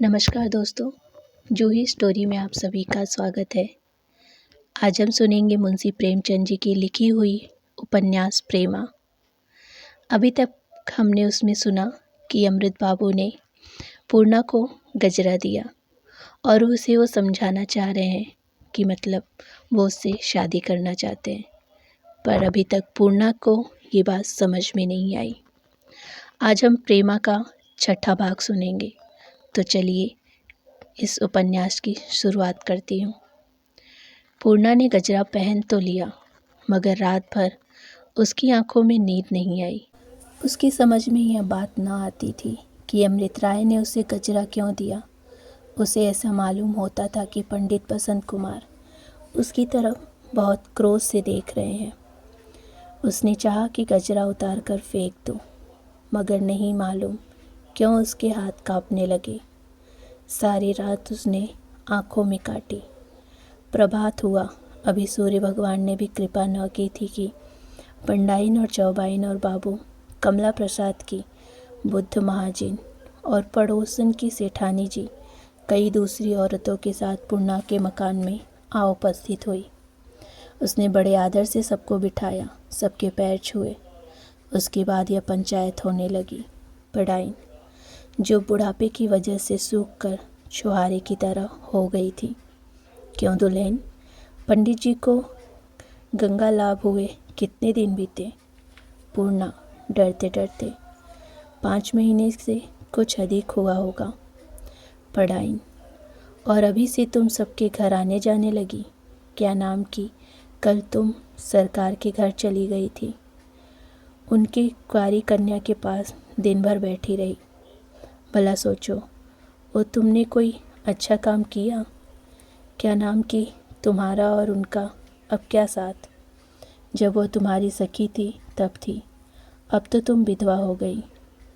नमस्कार दोस्तों, जूही स्टोरी में आप सभी का स्वागत है। आज हम सुनेंगे मुंशी प्रेमचंद जी की लिखी हुई उपन्यास प्रेमा। अभी तक हमने उसमें सुना कि अमृत बाबू ने पूर्णा को गजरा दिया और उसे वो समझाना चाह रहे हैं कि मतलब वो उससे शादी करना चाहते हैं, पर अभी तक पूर्णा को ये बात समझ में नहीं आई। आज हम प्रेमा का छठा भाग सुनेंगे, तो चलिए इस उपन्यास की शुरुआत करती हूँ। पूर्णा ने गजरा पहन तो लिया, मगर रात भर उसकी आंखों में नींद नहीं आई। उसकी समझ में यह बात न आती थी कि अमृत राय ने उसे गजरा क्यों दिया। उसे ऐसा मालूम होता था कि पंडित बसंत कुमार उसकी तरफ बहुत क्रोध से देख रहे हैं। उसने चाहा कि गजरा उतार कर फेंक दो, मगर नहीं मालूम क्यों उसके हाथ कांपने लगे। सारी रात उसने आंखों में काटी। प्रभात हुआ। अभी सूर्य भगवान ने भी कृपा न की थी कि पंडाइन और चौबाइन और बाबू कमला प्रसाद की बुद्ध महाजिन और पड़ोसन की सेठानी जी कई दूसरी औरतों के साथ पूर्णा के मकान में आ उपस्थित हुई। उसने बड़े आदर से सबको बिठाया, सबके पैर छुए। उसके बाद यह पंचायत होने लगी। पंडाइन, जो बुढ़ापे की वजह से सूख कर छुहारे की तरह हो गई थी। क्यों दुल्हन, पंडित जी को गंगा लाभ हुए कितने दिन बीते? पूर्णा डरते डरते, 5 महीने से कुछ अधिक हुआ होगा। पंडाइन, और अभी से तुम सबके घर आने जाने लगी? क्या नाम की कल तुम सरकार के घर चली गई थी, उनकी कुंवारी कन्या के पास दिन भर बैठी रही। भला सोचो, वो तुमने कोई अच्छा काम किया? क्या नाम की तुम्हारा और उनका अब क्या साथ? जब वो तुम्हारी सखी थी तब थी, अब तो तुम विधवा हो गई।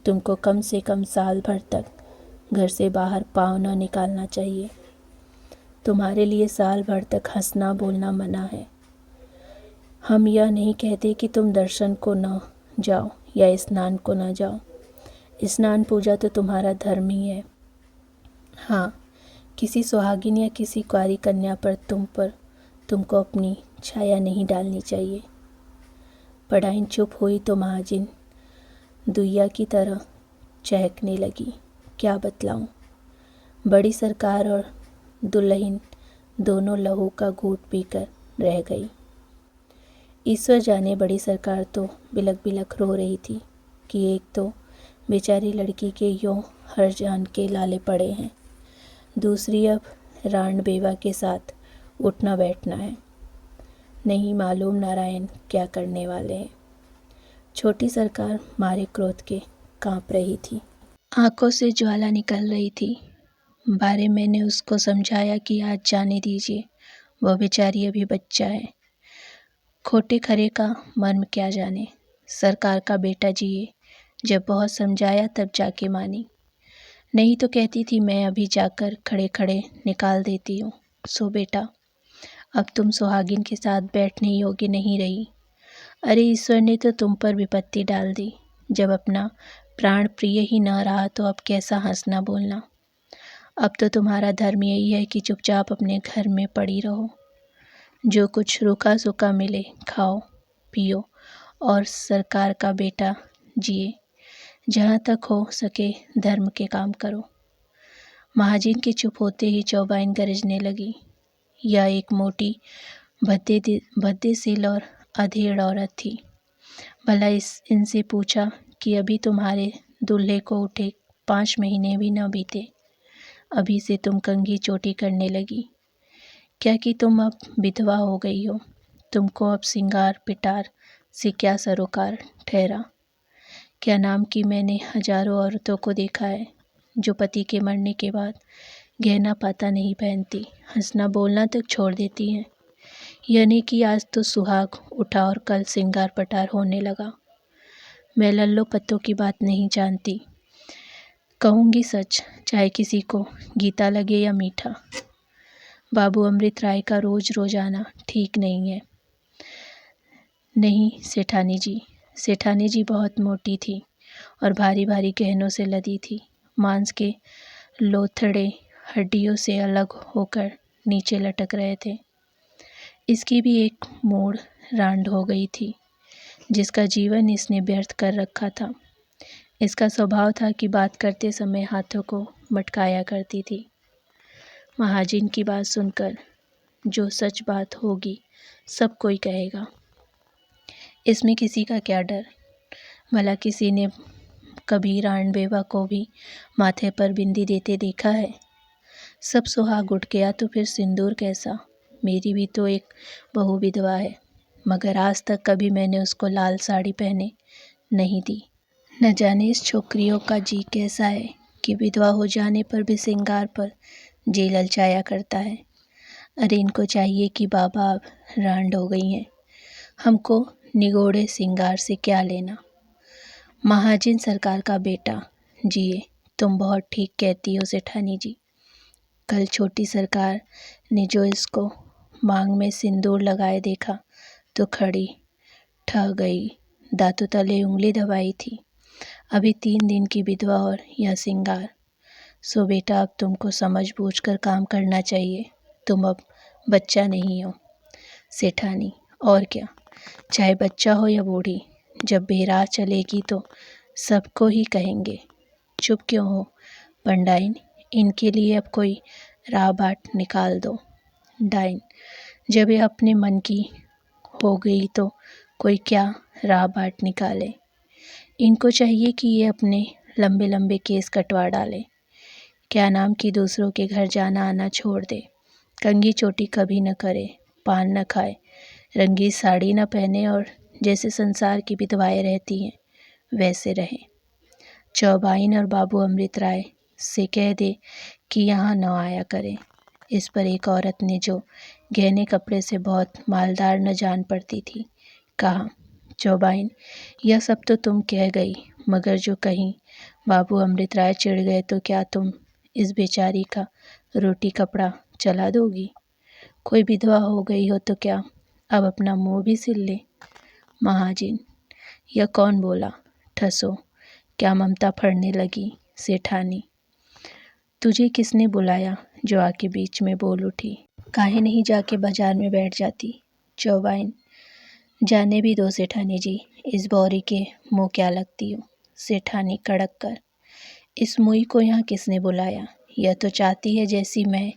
तुमको कम से कम साल भर तक घर से बाहर पाँव न निकालना चाहिए। तुम्हारे लिए साल भर तक हंसना बोलना मना है। हम यह नहीं कहते कि तुम दर्शन को न जाओ या स्नान को न जाओ। स्नान पूजा तो तुम्हारा धर्म ही है। हाँ, किसी सुहागिन या किसी कुंवारी कन्या पर तुमको अपनी छाया नहीं डालनी चाहिए। पंडाइन चुप हुई तो महाजिन दुइया की तरह चहकने लगी। क्या बतलाऊं? बड़ी सरकार और दुल्हन दोनों लहू का घूंट पीकर रह गई। ईश्वर जाने, बड़ी सरकार तो बिलख बिलख रो रही थी कि एक तो बेचारी लड़की के यूं हर जान के लाले पड़े हैं, दूसरी अब राण बेवा के साथ उठना बैठना है। नहीं मालूम नारायण क्या करने वाले हैं। छोटी सरकार मारे क्रोध के कांप रही थी। आंखों से ज्वाला निकल रही थी। बारे मैंने उसको समझाया कि आज जाने दीजिए, वह बेचारी अभी बच्चा है। खोटे खरे का मर्म क्या जाने। सरकार का बेटा जिए, जब बहुत समझाया तब जाके मानी। नहीं तो कहती थी मैं अभी जाकर खड़े खड़े निकाल देती हूँ। सो बेटा, अब तुम सुहागिन के साथ बैठने योग्य नहीं रही। अरे ईश्वर ने तो तुम पर विपत्ति डाल दी। जब अपना प्राण प्रिय ही न रहा तो अब कैसा हंसना बोलना। अब तो तुम्हारा धर्म यही है कि चुपचाप अपने घर में पड़ी रहो। जो कुछ रूखा सूखा मिले खाओ पियो और सरकार का बेटा जिए। जहाँ तक हो सके धर्म के काम करो। महाजिन के चुप होते ही चौबाइन गरजने लगी। यह एक मोटी भद्देसिल और अधेड़ औरत थी। भला इनसे पूछा कि अभी तुम्हारे दूल्हे को उठे 5 महीने भी न बीते, अभी से तुम कंघी चोटी करने लगी। क्या कि तुम अब विधवा हो गई हो, तुमको अब सिंगार पिटार से क्या सरोकार ठहरा। क्या नाम की मैंने हजारों औरतों को देखा है जो पति के मरने के बाद गहना पाता नहीं पहनती, हंसना बोलना तक छोड़ देती हैं। यह नहीं कि आज तो सुहाग उठा और कल सिंगार पटार होने लगा। मैं लल्लो पत्तों की बात नहीं जानती, कहूँगी सच, चाहे किसी को गीता लगे या मीठा। बाबू अमृत राय का रोज रोज आना ठीक नहीं है। नहीं सेठानी जी बहुत मोटी थी और भारी भारी गहनों से लदी थी। मांस के लोथड़े हड्डियों से अलग होकर नीचे लटक रहे थे। इसकी भी एक मूढ़ रांड हो गई थी, जिसका जीवन इसने व्यर्थ कर रखा था। इसका स्वभाव था कि बात करते समय हाथों को मटकाया करती थी। महाजिन की बात सुनकर जो सच बात होगी सब कोई कहेगा, इसमें किसी का क्या डर। भला किसी ने कभी रानबेवा को भी माथे पर बिंदी देते देखा है? सब सुहाग उठ गया तो फिर सिंदूर कैसा? मेरी भी तो एक बहू विधवा है, मगर आज तक कभी मैंने उसको लाल साड़ी पहने नहीं दी। न जाने इस छोकरियों का जी कैसा है कि विधवा हो जाने पर भी श्रृंगार पर जी ललचाया करता है। अरे इनको चाहिए कि बाबा अब रांड हो गई हैं, हमको निगोड़े श्रृंगार से क्या लेना। महाजिन सरकार का बेटा जिए, तुम बहुत ठीक कहती हो सेठानी जी। कल छोटी सरकार ने जो इसको मांग में सिंदूर लगाए देखा तो खड़ी ठह गई, दांतों तले उंगली दबाई थी। अभी 3 दिन की विधवा और यह श्रृंगार। सो बेटा अब तुमको समझ बूझ कर काम करना चाहिए, तुम अब बच्चा नहीं हो। सेठानी, और क्या, चाहे बच्चा हो या बूढ़ी, जब बेराह चलेगी तो सबको ही कहेंगे। चुप क्यों हो पंडाइन, इनके लिए अब कोई राह बाट निकाल दो। डाइन, जब ये अपने मन की हो गई तो कोई क्या राह बाट निकाले। इनको चाहिए कि ये अपने लंबे लंबे केस कटवा डाले, क्या नाम कि दूसरों के घर जाना आना छोड़ दे, कंघी चोटी कभी न करे, पान न खाए, रंगी साड़ी न पहने और जैसे संसार की विधवाएं रहती हैं वैसे रहे। चौबाइन और बाबू अमृत राय से कह दे कि यहाँ न आया करें। इस पर एक औरत ने जो गहने कपड़े से बहुत मालदार न जान पड़ती थी, कहा, चौबाइन यह सब तो तुम कह गई, मगर जो कहीं बाबू अमृत राय चिढ़ गए तो क्या तुम इस बेचारी का रोटी कपड़ा चला दोगी? कोई विधवा हो गई हो तो क्या अब अपना मुंह भी सिल ले। महाजिन, यह कौन बोला? ठसो, क्या ममता फड़ने लगी। सेठानी, तुझे किसने बुलाया जो आके बीच में बोल उठी? काहे नहीं जाके बाजार में बैठ जाती। चौबाइन, जाने भी दो सेठानी जी, इस बौरी के मुंह क्या लगती हो। सेठानी कड़क कर, इस मुई को यहाँ किसने बुलाया? यह तो चाहती है जैसी मैं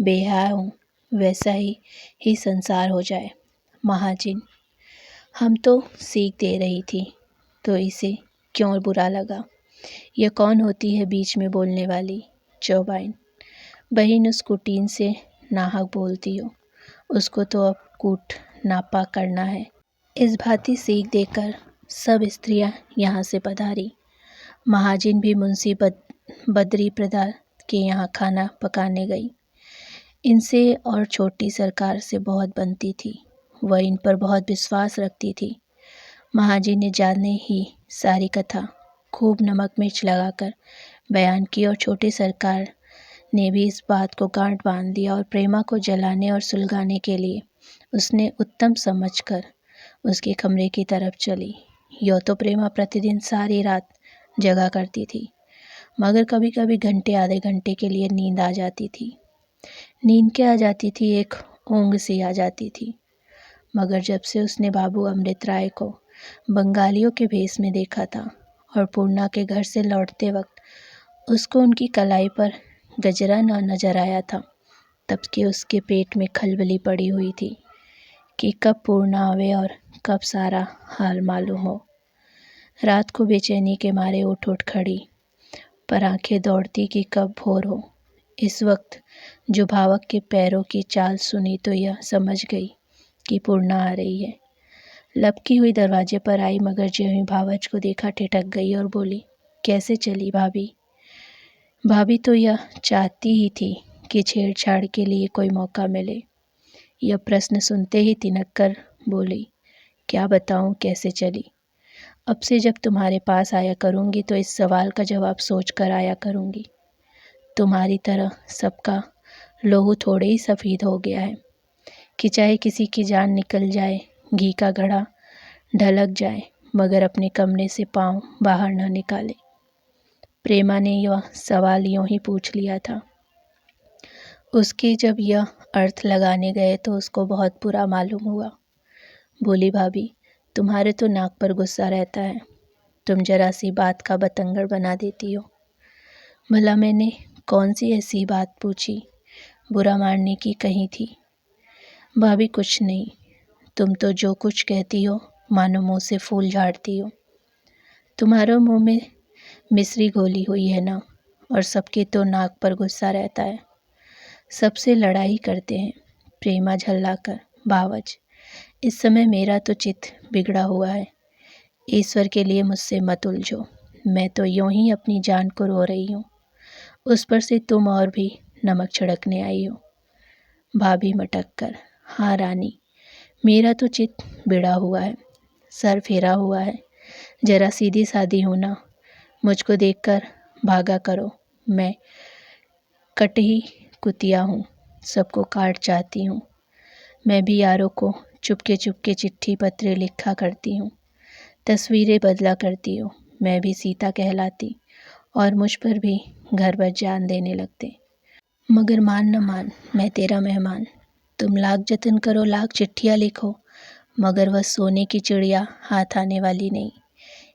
बेहया हूँ वैसा ही संसार हो जाए। महाजिन, हम तो सीख दे रही थी तो इसे क्यों बुरा लगा? यह कौन होती है बीच में बोलने वाली? चौबाइन, बहन उस कुटीन से नाहक बोलती हो, उसको तो अब कूट नापा करना है। इस भांति सीख देकर सब स्त्रियां यहाँ से पधारी। महाजिन भी मुंशी बद्री प्रसाद के यहाँ खाना पकाने गई। इनसे और छोटी सरकार से बहुत बनती थी, वह इन पर बहुत विश्वास रखती थी। महाजिन ने जाने ही सारी कथा खूब नमक मिर्च लगाकर बयान की और छोटी सरकार ने भी इस बात को गांठ बांध दिया और प्रेमा को जलाने और सुलगाने के लिए उसने उत्तम समझकर उसके कमरे की तरफ चली। यो तो प्रेमा प्रतिदिन सारी रात जगा करती थी, मगर कभी कभी घंटे आधे घंटे के लिए नींद आ जाती थी। नींद क्या आ जाती थी, एक ऊँघ सी आ जाती थी। मगर जब से उसने बाबू अमृत राय को बंगालियों के भेष में देखा था और पूर्णा के घर से लौटते वक्त उसको उनकी कलाई पर गजरा न नजर आया था, तब के उसके पेट में खलबली पड़ी हुई थी कि कब पूर्णा आवे और कब सारा हाल मालूम हो। रात को बेचैनी के मारे उठ उठ खड़ी, पर आंखें दौड़ती कि कब भोर हो। इस वक्त जो भावक के पैरों की चाल सुनी तो यह समझ गई कि पूर्णा आ रही है। लपकी हुई दरवाजे पर आई, मगर ज्यों ही भावच को देखा ठिठक गई और बोली, कैसे चली भाभी? भाभी तो यह चाहती ही थी कि छेड़छाड़ के लिए कोई मौका मिले। यह प्रश्न सुनते ही तिनक कर बोली, क्या बताऊं कैसे चली? अब से जब तुम्हारे पास आया करूंगी तो इस सवाल का जवाब सोच कर आया करूंगी। तुम्हारी तरह सबका लोहू थोड़े ही सफ़ेद हो गया है कि चाहे किसी की जान निकल जाए, घी का घड़ा ढलक जाए, मगर अपने कमरे से पाँव बाहर न निकाले। प्रेमा ने यह सवाल यूं ही पूछ लिया था। उसके जब यह अर्थ लगाने गए तो उसको बहुत बुरा मालूम हुआ। बोली, भाभी तुम्हारे तो नाक पर गुस्सा रहता है, तुम जरा सी बात का बतंगड़ बना देती हो। भला मैंने कौन सी ऐसी बात पूछी बुरा मानने की कही थी? भाभी कुछ नहीं, तुम तो जो कुछ कहती हो मानो मुंह से फूल झाड़ती हो। तुम्हारे मुंह में मिश्री घोली हुई है ना, और सबके तो नाक पर गुस्सा रहता है, सबसे लड़ाई करते हैं। प्रेमा झल्लाकर, बावज इस समय मेरा तो चित्त बिगड़ा हुआ है, ईश्वर के लिए मुझसे मत उलझो, मैं तो यूं ही अपनी जान को रो रही हूँ, उस पर से तुम और भी नमक छिड़कने आई हो। भाभी मटक कर, हाँ रानी, मेरा तो चित्त बिड़ा हुआ है, सर फेरा हुआ है, जरा सीधी सादी हूँ ना, मुझको देखकर भागा करो, मैं कटही कुतिया हूँ, सबको काट चाहती हूँ। मैं भी यारों को चुपके चुपके चिट्ठी पत्र लिखा करती हूँ, तस्वीरें बदला करती हूँ, मैं भी सीता कहलाती, और मुझ पर भी घर भर जान देने लगते। मगर मान न मान, मैं तेरा मेहमान, तुम लाख जतन करो, लाख चिट्ठियाँ लिखो, मगर वह सोने की चिड़िया हाथ आने वाली नहीं।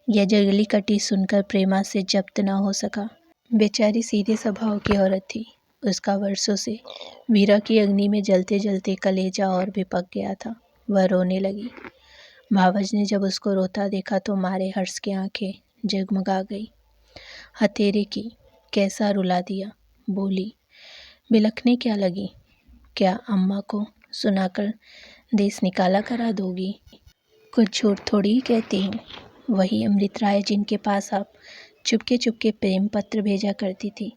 यह जंगली कटी सुनकर प्रेमा से जब्त न हो सका। बेचारी सीधे स्वभाव की औरत थी, उसका वर्षों से वीरा की अग्नि में जलते जलते कलेजा और भी पक गया था। वह रोने लगी। भावज ने जब उसको रोता देखा तो मारे हर्ष की आंखें जगमगा गई। हथेरे की, कैसा रुला दिया। बोली, बिलखने क्या लगी? क्या अम्मा को सुनाकर देश निकाला करा दोगी? कुछ झूठ थोड़ी ही कहती हूँ। वही अमृत राय जिनके पास आप चुपके चुपके प्रेम पत्र भेजा करती थी,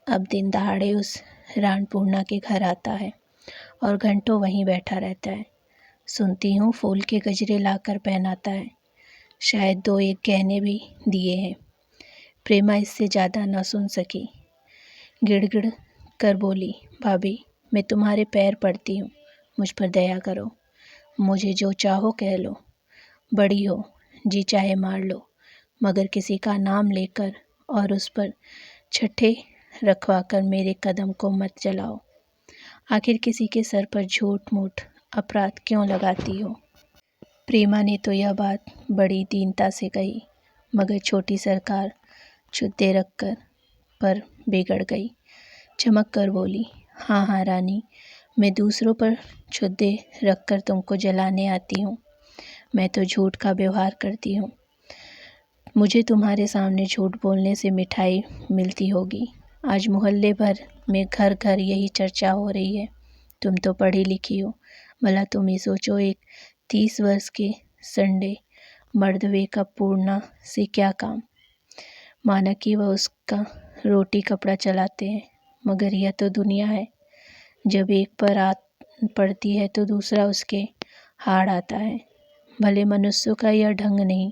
अब दिन दहाड़े उस रानपूर्णा के घर आता है और घंटों वहीं बैठा रहता है। सुनती हूँ फूल के गजरे लाकर पहनाता है, शायद 2-1 गहने भी दिए हैं। प्रेमा इससे ज़्यादा न सुन सकी, गिड़गिड़ कर बोली, भाभी मैं तुम्हारे पैर पड़ती हूँ, मुझ पर दया करो, मुझे जो चाहो कह लो, बड़ी हो, जी चाहे मार लो, मगर किसी का नाम लेकर और उस पर छठे रखवाकर मेरे कदम को मत जलाओ। आखिर किसी के सर पर झूठ मूठ अपराध क्यों लगाती हो? प्रेमा ने तो यह बात बड़ी दीनता से कही, मगर छोटी सरकार छुद्दे रखकर पर बिगड़ गई। चमक कर बोली, हाँ हाँ रानी, मैं दूसरों पर छुद्दे रखकर तुमको जलाने आती हूँ। मैं तो झूठ का व्यवहार करती हूँ। मुझे तुम्हारे सामने झूठ बोलने से मिठाई मिलती होगी। आज मोहल्ले भर में घर घर यही चर्चा हो रही है। तुम तो पढ़ी लिखी हो, भला तुम ही सोचो, एक 30 वर्ष के संडे मर्दवे का पूर्णा से क्या काम? माना कि वह उसका रोटी कपड़ा चलाते हैं, मगर यह तो दुनिया है। जब एक पर आत पड़ती है तो दूसरा उसके हाड़ आता है। भले मनुष्यों का यह ढंग नहीं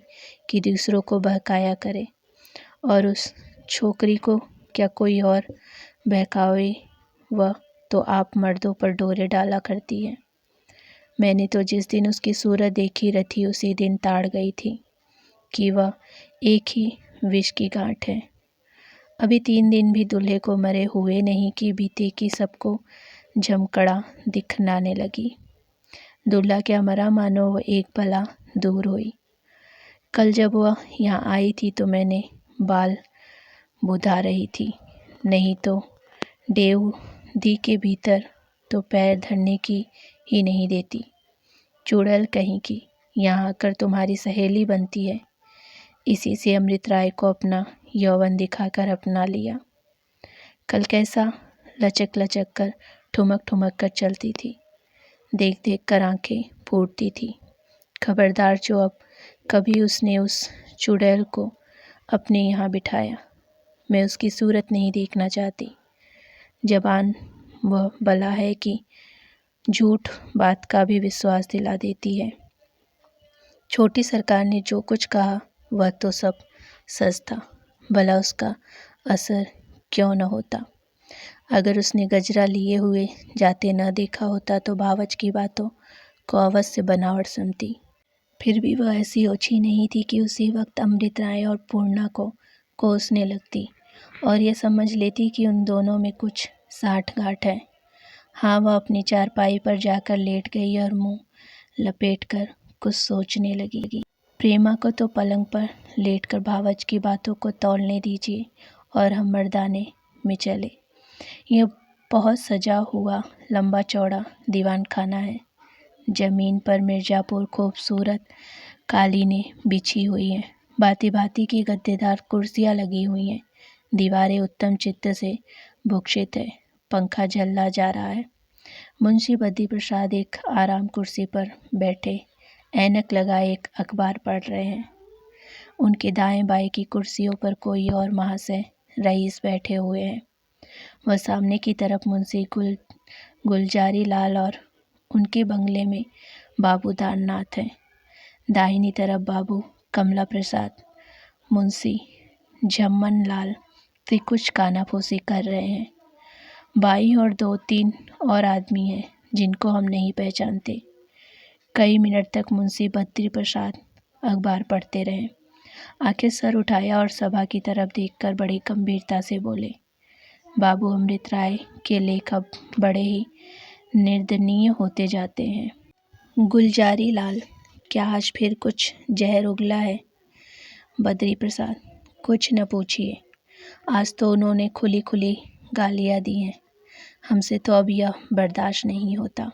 कि दूसरों को बहकाया करे, और उस छोकरी को क्या कोई और बहकावे, वह तो आप मर्दों पर डोरे डाला करती है। मैंने तो जिस दिन उसकी सूरत देखी रथी उसी दिन ताड़ गई थी कि वह एक ही विष की गांठ है। अभी 3 दिन भी दूल्हे को मरे हुए नहीं कि बीते की सबको झमकड़ा दिखनाने लगी। दूल्हा क्या मरा, मानो वह एक पला दूर हुई। कल जब वह यहाँ आई थी तो मैंने बाल बुधा रही थी, नहीं तो डेव दी के भीतर तो पैर धरने की ही नहीं देती। चुड़ैल कहीं की, यहाँ आकर तुम्हारी सहेली बनती है। इसी से अमृत राय को अपना यौवन दिखाकर अपना लिया। कल कैसा लचक लचक कर ठुमक ठुमक कर चलती थी, देख देख कर आंखें फूटती थी। खबरदार जो अब कभी उसने उस चुड़ैल को अपने यहाँ बिठाया, मैं उसकी सूरत नहीं देखना चाहती। जबान वह बला है कि झूठ बात का भी विश्वास दिला देती है। छोटी सरकार ने जो कुछ कहा वह तो सब सच था, भला उसका असर क्यों न होता। अगर उसने गजरा लिए हुए जाते न देखा होता तो भावच की बातों को अवश्य बनावट समझती। फिर भी वह ऐसी ओछी नहीं थी कि उसी वक्त अमृत राय और पूर्णा को कोसने लगती। और ये समझ लेती कि उन दोनों में कुछ साठ-गांठ है। हाँ, वह अपनी चारपाई पर जाकर लेट गई और मुंह लपेटकर कुछ सोचने लगी। प्रेमा को तो पलंग पर लेटकर भावच की बातों को तौलने दीजिए और हम मर्दाने में चले। यह बहुत सजा हुआ लंबा चौड़ा दीवान खाना है। जमीन पर मिर्जापुर खूबसूरत कालीनें बिछी हुई हैं। भांति भांति की गद्देदार कुर्सियां लगी हुई हैं। दीवारें उत्तम चित्र से भूषित है। पंखा झल्ला जा रहा है। मुंशी बद्री प्रसाद एक आराम कुर्सी पर बैठे ऐनक लगाए एक अखबार पढ़ रहे हैं। उनके दाएं बाएं की कुर्सियों पर कोई और महाशय रईस बैठे हुए हैं। वह सामने की तरफ मुंशी गुलजारी लाल और उनके बंगले में बाबू दाननाथ हैं। दाहिनी तरफ बाबू कमला प्रसाद मुंशी झम्मन लाल से कुछ कानाफूसी कर रहे हैं। बाईं और 2-3 और आदमी हैं जिनको हम नहीं पहचानते। कई मिनट तक मुंशी बद्री प्रसाद अखबार पढ़ते रहे। आखिर सर उठाया और सभा की तरफ देखकर बड़ी गंभीरता से बोले, बाबू अमृत राय के लेख अब बड़े ही निर्दयनीय होते जाते हैं। गुलजारी लाल, क्या आज फिर कुछ जहर उगला है? बद्री प्रसाद, कुछ न पूछिए। आज तो उन्होंने खुली खुली गालियाँ दी हैं। हमसे तो अब यह बर्दाश्त नहीं होता।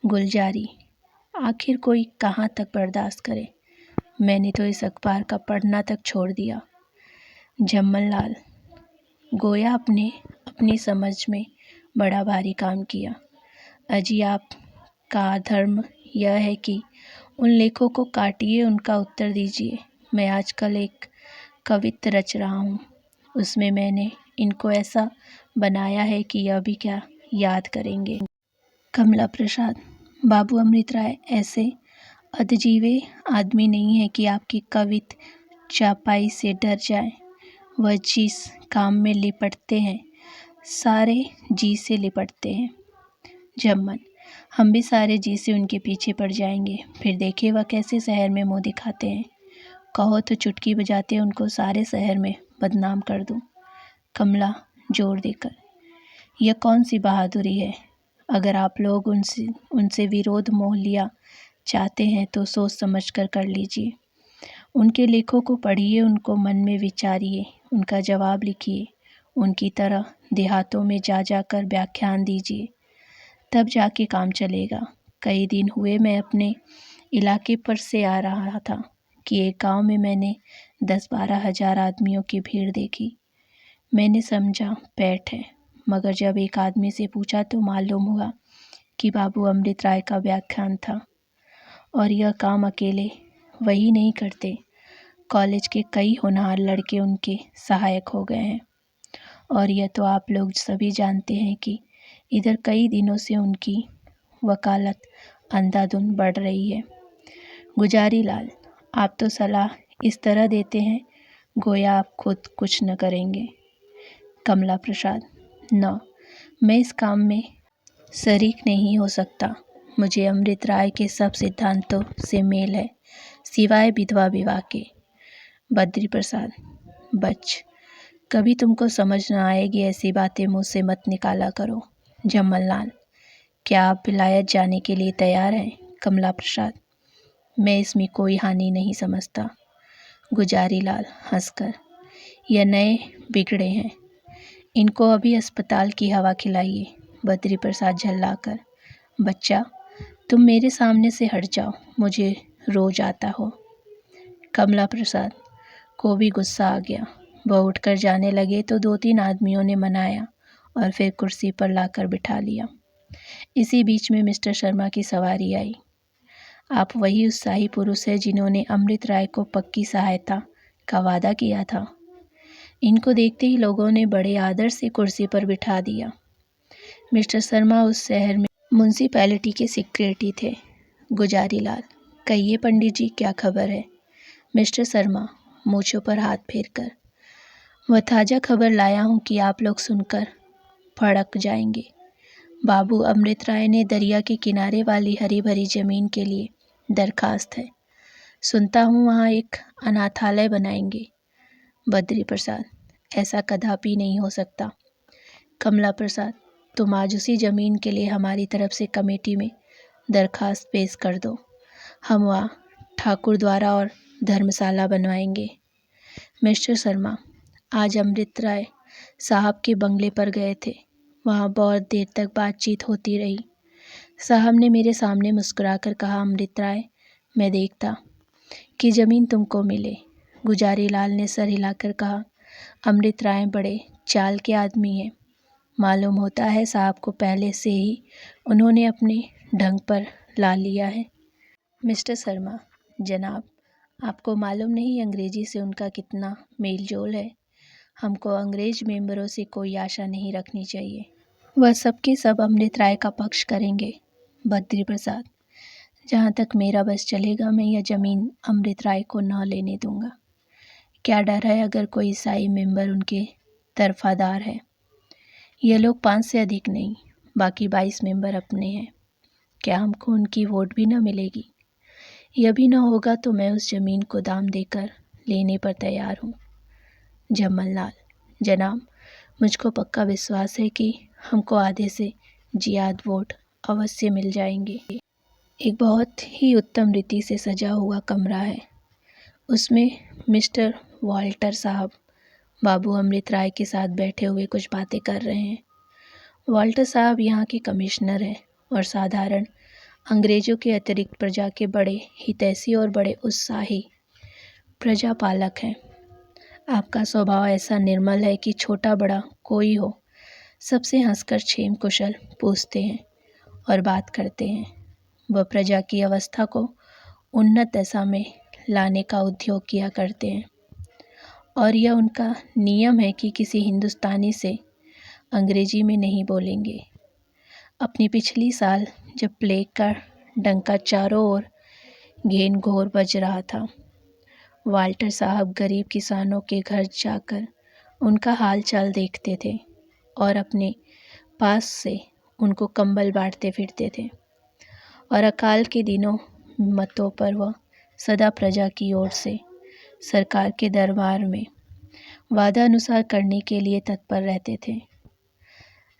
गुलजारी, आखिर कोई कहाँ तक बर्दाश्त करे? मैंने तो इस अखबार का पढ़ना तक छोड़ दिया। झम्मन लाल, गोया अपनी समझ में बड़ा भारी काम किया। अजी, आपका धर्म यह है कि उन लेखों को काटिए, उनका उत्तर दीजिए। मैं आजकल एक कवित्त रच रहा हूँ। उसमें मैंने इनको ऐसा बनाया है कि यह भी क्या याद करेंगे। कमला प्रसाद, बाबू अमृत राय ऐसे अधजीवे आदमी नहीं है कि आपकी कवित्त चापाई से डर जाए। वह जिस काम में लिपटते हैं सारे जी से लिपटते हैं। जम्मन, हम भी सारे जी से उनके पीछे पड़ जाएंगे। फिर देखिए वह कैसे शहर में मुंह दिखाते हैं। कहो तो चुटकी बजाते उनको सारे शहर में बदनाम कर दूं। कमला जोर देकर, यह कौन सी बहादुरी है? अगर आप लोग उनसे विरोध मोह लिया चाहते हैं तो सोच समझ कर लीजिए। उनके लेखों को पढ़िए, उनको मन में विचारिए, उनका जवाब लिखिए। उनकी तरह देहातों में जाकर व्याख्यान दीजिए, तब जाके काम चलेगा। कई दिन हुए मैं अपने इलाके पर से आ रहा था कि एक गांव में मैंने 10-12 हजार आदमियों की भीड़ देखी। मैंने समझा पैठ है, मगर जब एक आदमी से पूछा तो मालूम हुआ कि बाबू अमृत राय का व्याख्यान था। और यह काम अकेले वही नहीं करते, कॉलेज के कई होनहार लड़के उनके सहायक हो गए हैं। और यह तो आप लोग सभी जानते हैं कि इधर कई दिनों से उनकी वकालत अंधाधुंध बढ़ रही है। गुजारी लाल, आप तो सलाह इस तरह देते हैं गोया आप खुद कुछ न करेंगे। कमला प्रसाद, न, मैं इस काम में शरीक नहीं हो सकता। मुझे अमृत राय के सब सिद्धांतों से मेल है, सिवाय विधवा विवाह के। बद्री प्रसाद, बच, कभी तुमको समझ न आएगी, ऐसी बातें मुँह से मत निकाला करो। जम्मन लाल, क्या आप विलायत जाने के लिए तैयार हैं? कमला प्रसाद, मैं इसमें कोई हानि नहीं समझता। गुजारी लाल हंसकर, यह नए बिगड़े हैं, इनको अभी अस्पताल की हवा खिलाइए। बद्री प्रसाद झल्लाकर, बच्चा तुम मेरे सामने से हट जाओ, मुझे रोज आता हो। कमला प्रसाद को भी गुस्सा आ गया। वह उठकर जाने लगे तो 2-3 आदमियों ने मनाया और फिर कुर्सी पर लाकर बिठा लिया। इसी बीच में मिस्टर शर्मा की सवारी आई। आप वही उत्साही पुरुष हैं जिन्होंने अमृत राय को पक्की सहायता का वादा किया था। इनको देखते ही लोगों ने बड़े आदर से कुर्सी पर बिठा दिया। मिस्टर शर्मा उस शहर में म्यूनसिपैलिटी के सेक्रेटरी थे। गुजारी लाल, कहिए पंडित जी, क्या खबर है? मिस्टर शर्मा मूंछों पर हाथ फेरकर, वह ताज़ा खबर लाया हूँ कि आप लोग सुनकर फड़क जाएंगे। बाबू अमृत राय ने दरिया के किनारे वाली हरी भरी जमीन के लिए दरखास्त है। सुनता हूँ वहाँ एक अनाथालय बनाएंगे। बद्री प्रसाद, ऐसा कदापि नहीं हो सकता। कमला प्रसाद, तुम आज उसी ज़मीन के लिए हमारी तरफ से कमेटी में दरखास्त पेश कर दो। हम वहाँ ठाकुर द्वारा और धर्मशाला बनवाएंगे। मिस्टर शर्मा, आज अमृत राय साहब के बंगले पर गए थे। वहाँ बहुत देर तक बातचीत होती रही। साहब ने मेरे सामने मुस्कुराकर कहा, अमृत राय, मैं देखता कि ज़मीन तुमको मिले। गुजारी लाल ने सर हिलाकर कहा, अमृत राय बड़े चाल के आदमी हैं। मालूम होता है साहब को पहले से ही उन्होंने अपने ढंग पर ला लिया है। मिस्टर शर्मा, जनाब, आपको मालूम नहीं अंग्रेजी से उनका कितना मेल जोल है। हमको अंग्रेज मेंबरों से कोई आशा नहीं रखनी चाहिए। वह सबके सब अमृत राय का पक्ष करेंगे। बद्री प्रसाद, जहाँ तक मेरा बस चलेगा मैं यह ज़मीन अमृत राय को न लेने दूंगा। क्या डर है अगर कोई ईसाई मेंबर उनके तरफदार है। ये लोग 5 से अधिक नहीं, बाकी 22 मेंबर अपने हैं। क्या हमको उनकी वोट भी न मिलेगी? यह भी न होगा तो मैं उस ज़मीन को दाम देकर लेने पर तैयार हूँ। जमल लाल, जनाब, मुझको पक्का विश्वास है कि हमको आधे से ज़्यादा वोट अवश्य मिल जाएंगे। एक बहुत ही उत्तम रीति से सजा हुआ कमरा है। उसमें मिस्टर वाल्टर साहब बाबू अमृत राय के साथ बैठे हुए कुछ बातें कर रहे हैं। वाल्टर साहब यहाँ के कमिश्नर हैं और साधारण अंग्रेज़ों के अतिरिक्त प्रजा के बड़े हितैषी और बड़े उत्साही प्रजापालक हैं। आपका स्वभाव ऐसा निर्मल है कि छोटा बड़ा कोई हो सबसे हंसकर क्षेम कुशल पूछते हैं और बात करते हैं। वह प्रजा की अवस्था को उन्नत दशा में लाने का उद्योग किया करते हैं और यह उनका नियम है कि किसी हिंदुस्तानी से अंग्रेजी में नहीं बोलेंगे। अपनी पिछली साल जब प्लेग का डंका चारों ओर घेन घोर बज रहा था, वाल्टर साहब गरीब किसानों के घर जाकर उनका हाल चाल देखते थे और अपने पास से उनको कंबल बांटते फिरते थे और अकाल के दिनों मतों पर वह सदा प्रजा की ओर से सरकार के दरबार में वादा अनुसार करने के लिए तत्पर रहते थे।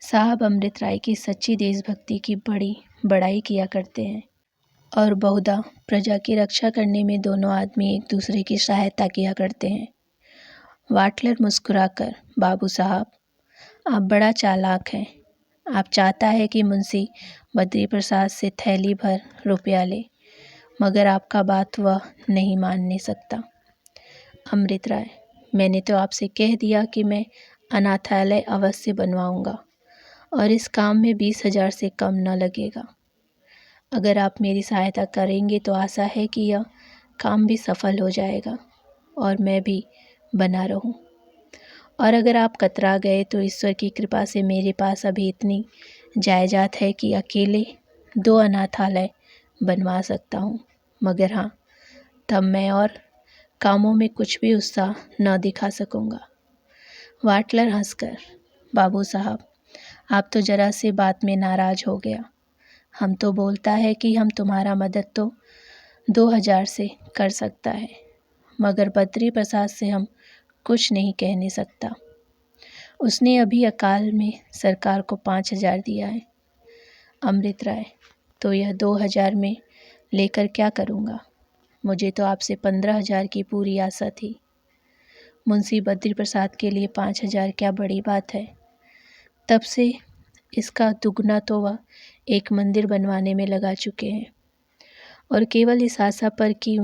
साहब अमृत राय की सच्ची देशभक्ति की बड़ी बड़ाई किया करते हैं और बहुधा प्रजा की रक्षा करने में दोनों आदमी एक दूसरे की सहायता किया करते हैं। वाटलर मुस्कुराकर, बाबू साहब, आप बड़ा चालाक हैं। आप चाहता है कि मुंशी बद्री प्रसाद से थैली भर रुपया ले, मगर आपका बात वह नहीं मानने सकता। अमृत राय, मैंने तो आपसे कह दिया कि मैं अनाथालय अवश्य बनवाऊंगा और इस काम में 20,000 से कम न लगेगा। अगर आप मेरी सहायता करेंगे तो आशा है कि यह काम भी सफल हो जाएगा और मैं भी बना रहूं। और अगर आप कतरा गए तो ईश्वर की कृपा से मेरे पास अभी इतनी जायदाद है कि अकेले 2 अनाथालय बनवा सकता हूं। मगर हाँ, तब मैं और कामों में कुछ भी उत्साह न दिखा सकूंगा। वाटलर हंसकर, बाबू साहब, आप तो जरा सी बात में नाराज हो गया। हम तो बोलता है कि हम तुम्हारा मदद तो 2,000 से कर सकता है, मगर बद्री प्रसाद से हम कुछ नहीं कहने सकता। उसने अभी अकाल में सरकार को 5,000 दिया है। अमृत राय, तो यह 2,000 में लेकर क्या करूँगा? मुझे तो आपसे 15,000 की पूरी आशा थी। मुंशी बद्री प्रसाद के लिए 5,000 क्या बड़ी बात है। तब से इसका दुगना तो वह एक मंदिर बनवाने में लगा चुके हैं और केवल इस आशा पर कि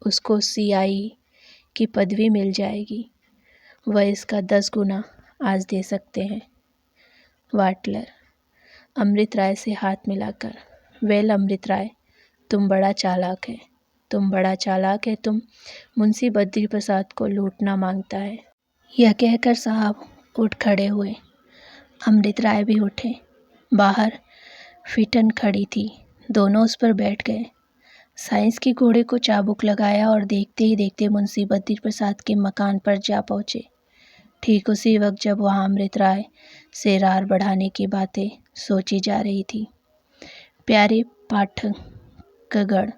उसको CI की पदवी मिल जाएगी, वह इसका 10 गुना आज दे सकते हैं। वाटलर अमृत राय से हाथ मिलाकर, वेल अमृत राय, तुम बड़ा चालाक है, तुम मुंशी बद्री प्रसाद को लूटना मांगता है। यह कहकर साहब उठ खड़े हुए। अमृत राय भी उठे। बाहर फिटन खड़ी थी, दोनों उस पर बैठ गए। साइंस के घोड़े को चाबुक लगाया और देखते ही देखते मुंशी बद्री प्रसाद के मकान पर जा पहुँचे। ठीक उसी वक्त जब वहाँ अमृत राय से रार बढ़ाने की बातें सोची जा रही थी। प्यारे पाठकगण,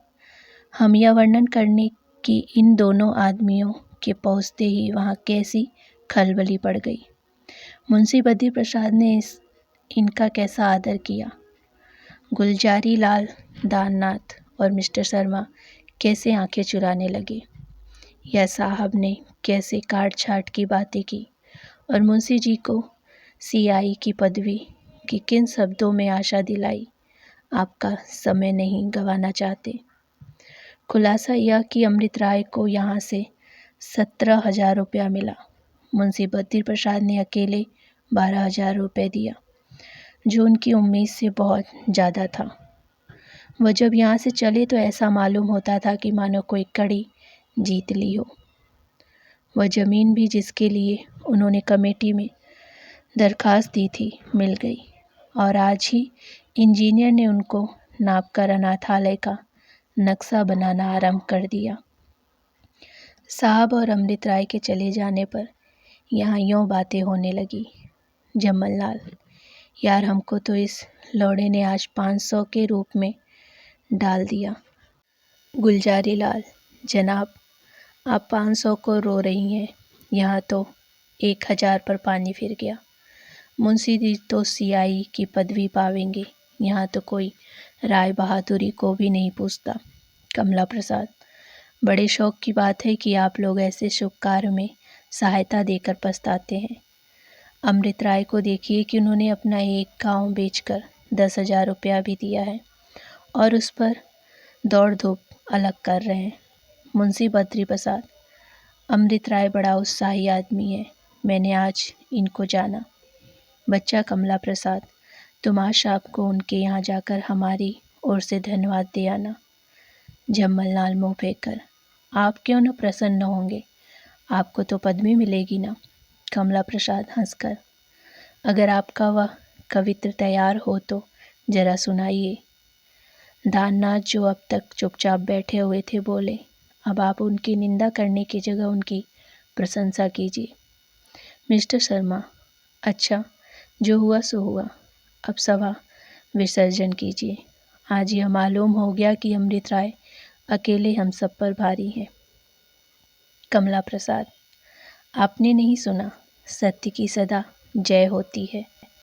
हम यह वर्णन करने कि इन दोनों आदमियों के पहुँचते ही वहाँ कैसी खलबली पड़ गई। मुंशी बद्री प्रसाद ने इनका कैसा आदर किया। गुलजारी लाल, दाननाथ और मिस्टर शर्मा कैसे आंखें चुराने लगे। या साहब ने कैसे काट छाट की बातें की और मुंशी जी को सीआई की पदवी की किन शब्दों में आशा दिलाई। आपका समय नहीं गंवाना चाहते। खुलासा यह कि अमृत राय को यहाँ से 17,000 रुपया मिला। मुंशी बद्री प्रसाद ने अकेले 12,000 रुपये दिया, जो उनकी उम्मीद से बहुत ज़्यादा था। वह जब यहाँ से चले तो ऐसा मालूम होता था कि मानो कोई कड़ी जीत ली हो। वह ज़मीन भी जिसके लिए उन्होंने कमेटी में दरखास्त दी थी मिल गई और आज ही इंजीनियर ने उनको नापकर अनाथालय का नक्शा बनाना आरंभ कर दिया। साहब और अमृत राय के चले जाने पर यहाँ यूँ बातें होने लगी। जम्मल लाल, यार हमको तो इस लौड़े ने आज 500 के रूप में डाल दिया। गुलजारी लाल, जनाब आप 500 को रो रही हैं, यहाँ तो 1,000 पर पानी फिर गया। मुंशी जी तो सीआई की पदवी पावेंगे, यहाँ तो कोई राय बहादुरी को भी नहीं पूछता। कमला प्रसाद, बड़े शौक की बात है कि आप लोग ऐसे शुभ कार्य में सहायता देकर पछताते हैं। अमृत राय को देखिए कि उन्होंने अपना एक गांव बेचकर 10,000 रुपया भी दिया है और उस पर दौड़ धूप अलग कर रहे हैं। मुंशी बद्री प्रसाद, अमृत राय बड़ा उत्साही आदमी है, मैंने आज इनको जाना। बच्चा कमला प्रसाद, तुम आज शाम को उनके यहाँ जाकर हमारी ओर से धन्यवाद दे आना। जम्मल लाल मुँह फेंक कर, आप क्यों न प्रसन्न होंगे, आपको तो पदवी मिलेगी ना। कमला प्रसाद हंसकर, अगर आपका वह कवित्र तैयार हो तो जरा सुनाइए। दाननाथ जो अब तक चुपचाप बैठे हुए थे बोले, अब आप उनकी निंदा करने की जगह उनकी प्रशंसा कीजिए। मिस्टर शर्मा, अच्छा जो हुआ सो हुआ, अब सभा विसर्जन कीजिए। आज यह मालूम हो गया कि अमृत राय अकेले हम सब पर भारी हैं। कमला प्रसाद, आपने नहीं सुना, सत्य की सदा जय होती है।